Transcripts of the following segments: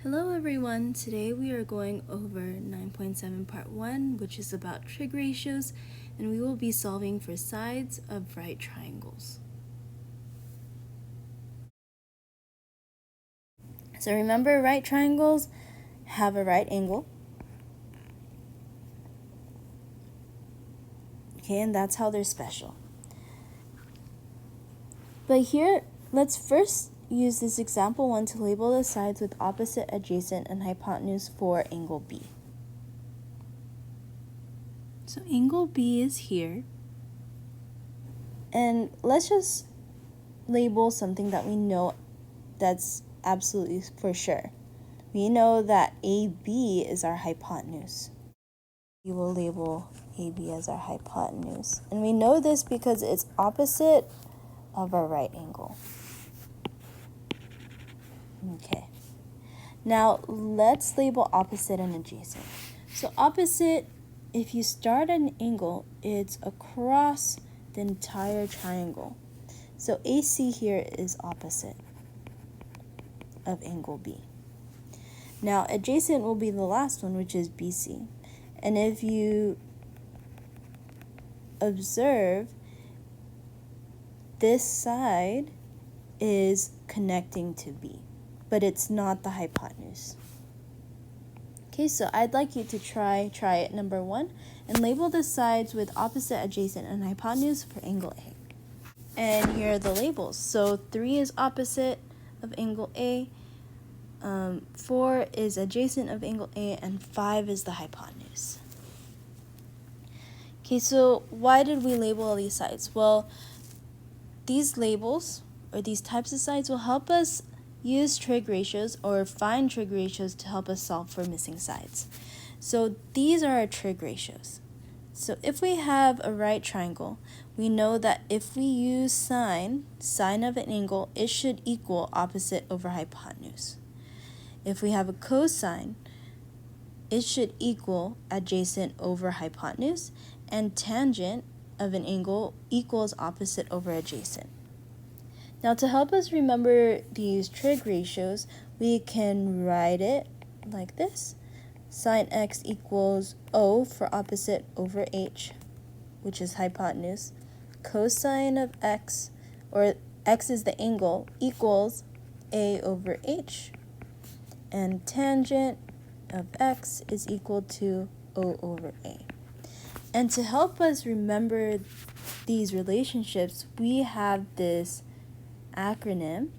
Hello everyone, today we are going over 9.7 part 1, which is about trig ratios, and we will be solving for sides of right triangles. So remember, right triangles have a right angle. Okay, and that's how they're special. But here, let's first use this example 1 to label the sides with opposite, adjacent, and hypotenuse for angle B. So angle B is here. And let's just label something that we know that's absolutely for sure. We know that AB is our hypotenuse. We will label AB as our hypotenuse. And we know this because it's opposite of our right angle. Okay. Now let's label opposite and adjacent. So opposite, if you start at an angle, it's across the entire triangle. So AC here is opposite of angle B. Now adjacent will be the last one, which is BC. And if you observe, this side is connecting to B, but it's not the hypotenuse. Okay, so I'd like you to try it, number 1, and label the sides with opposite, adjacent, and hypotenuse for angle A. And here are the labels. So 3 is opposite of angle A, 4 is adjacent of angle A, and 5 is the hypotenuse. Okay, so why did we label all these sides? Well, these labels, or these types of sides, will help us use trig ratios or find trig ratios to help us solve for missing sides. So these are our trig ratios. So if we have a right triangle, we know that if we use sine of an angle, it should equal opposite over hypotenuse. If we have a cosine, it should equal adjacent over hypotenuse, and tangent of an angle equals opposite over adjacent. Now to help us remember these trig ratios, we can write it like this. Sine x equals O for opposite over h, which is hypotenuse. Cosine of x, or x is the angle, equals A over h. And tangent of x is equal to O over A. And to help us remember these relationships, we have this acronym,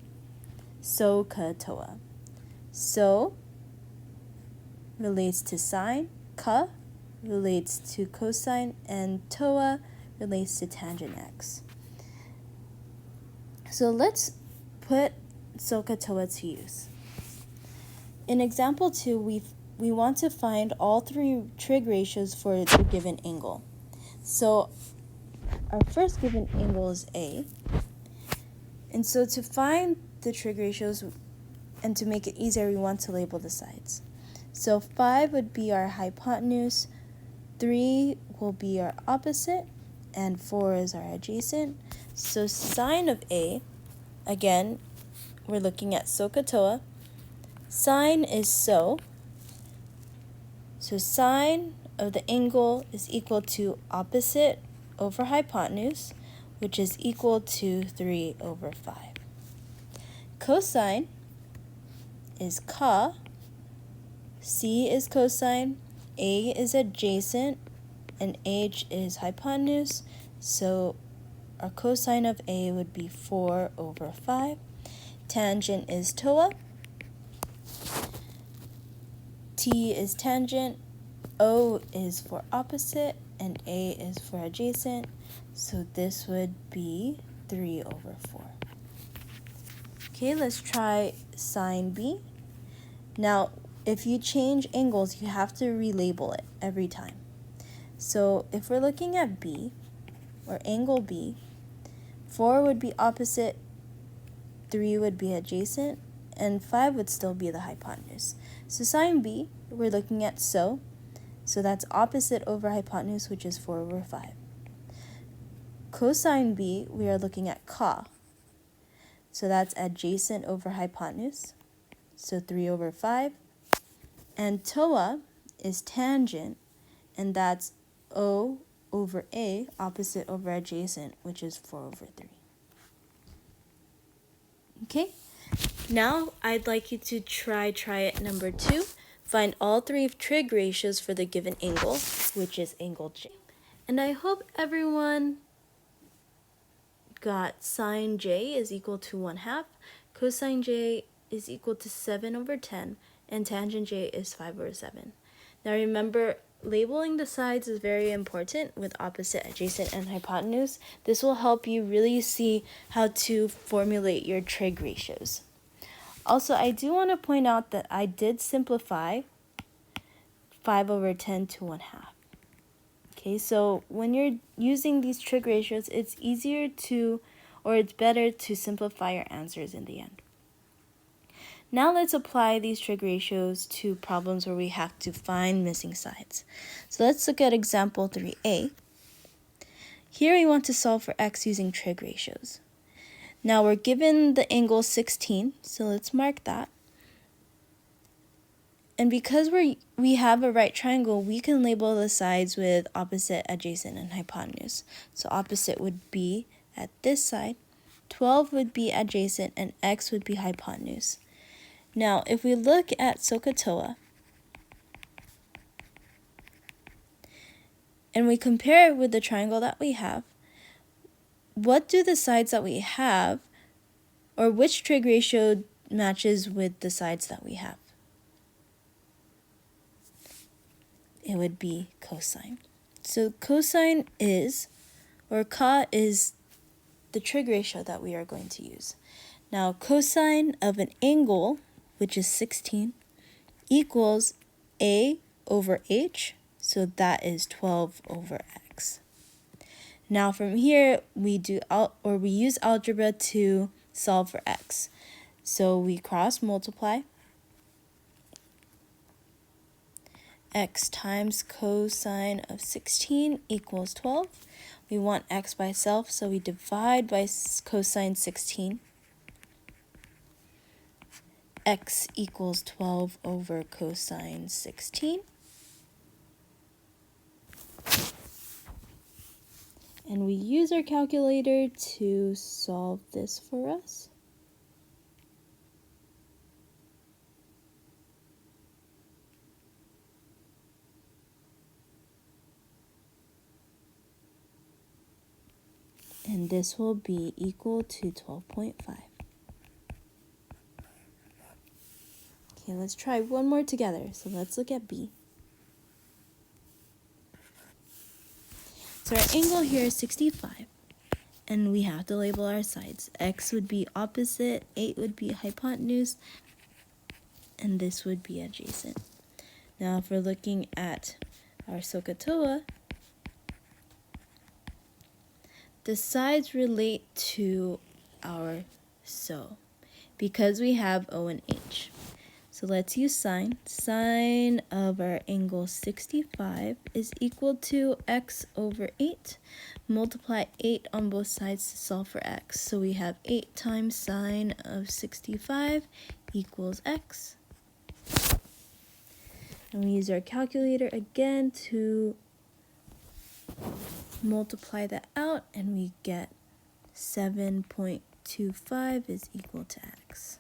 SOHCAHTOA. So relates to sine, ka relates to cosine, and TOA relates to tangent x. So let's put SOHCAHTOA to use. In example 2, we want to find all 3 trig ratios for the given angle. So our first given angle is A. And so to find the trig ratios and to make it easier, we want to label the sides. So 5 would be our hypotenuse, 3 will be our opposite, and 4 is our adjacent. So sine of A, again, we're looking at SOHCAHTOA. Sine is so sine of the angle is equal to opposite over hypotenuse, which is equal to 3 over 5. Cosine is ka, C is cosine, A is adjacent, and H is hypotenuse, so our cosine of A would be 4 over 5. Tangent is TOA, T is tangent, O is for opposite, and A is for adjacent, so this would be 3 over 4. Okay, let's try sine B. Now, if you change angles, you have to relabel it every time. So if we're looking at B, or angle B, 4 would be opposite, 3 would be adjacent, and 5 would still be the hypotenuse. So sine B, we're looking at so that's opposite over hypotenuse, which is 4 over 5. Cosine B, we are looking at ka, so that's adjacent over hypotenuse, so 3 over 5. And TOA is tangent, and that's O over A, opposite over adjacent, which is 4 over 3. Okay, now I'd like you to try it number 2. Find all 3 trig ratios for the given angle, which is angle J. And I hope everyone got sine J is equal to 1/2, cosine J is equal to 7 over 10, and tangent J is 5 over 7. Now remember, labeling the sides is very important with opposite, adjacent, and hypotenuse. This will help you really see how to formulate your trig ratios. Also, I do want to point out that I did simplify 5 over 10 to 1/2. Okay, so when you're using these trig ratios, it's easier to, or it's better to simplify your answers in the end. Now let's apply these trig ratios to problems where we have to find missing sides. So let's look at example 3a. Here we want to solve for x using trig ratios. Now we're given the angle 16, so let's mark that. And because we have a right triangle, we can label the sides with opposite, adjacent, and hypotenuse. So opposite would be at this side, 12 would be adjacent, and x would be hypotenuse. Now, if we look at SOHCAHTOA, and we compare it with the triangle that we have, what do the sides that we have, or which trig ratio matches with the sides that we have? It would be cosine. So cosine is, or ca is the trig ratio that we are going to use. Now cosine of an angle, which is 16, equals a over h, so that is 12 over x. Now from here, we use algebra to solve for x. So we cross multiply. X times cosine of 16 equals 12. We want x by itself, so we divide by cosine 16. X equals 12 over cosine 16. And we use our calculator to solve this for us. And this will be equal to 12.5. Okay, let's try one more together. So let's look at B. So our angle here is 65, and we have to label our sides. X would be opposite, 8 would be hypotenuse, and this would be adjacent. Now if we're looking at our SOHCAHTOA, the sides relate to our SO because we have O and H. So let's use sine. Sine of our angle 65 is equal to x over 8. Multiply 8 on both sides to solve for x. So we have 8 times sine of 65 equals x. And we use our calculator again to multiply that out, and we get 7.25 is equal to x.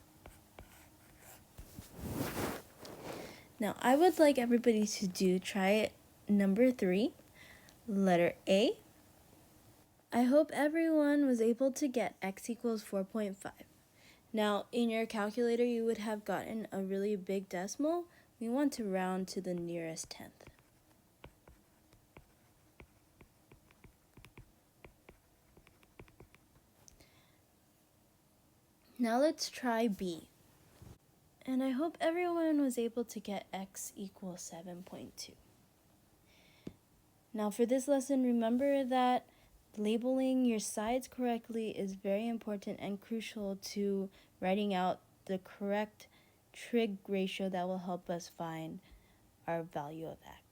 Now, I would like everybody to try it number 3, letter A. I hope everyone was able to get x equals 4.5. Now, in your calculator, you would have gotten a really big decimal. We want to round to the nearest tenth. Now let's try B. And I hope everyone was able to get x equals 7.2. Now for this lesson, remember that labeling your sides correctly is very important and crucial to writing out the correct trig ratio that will help us find our value of x.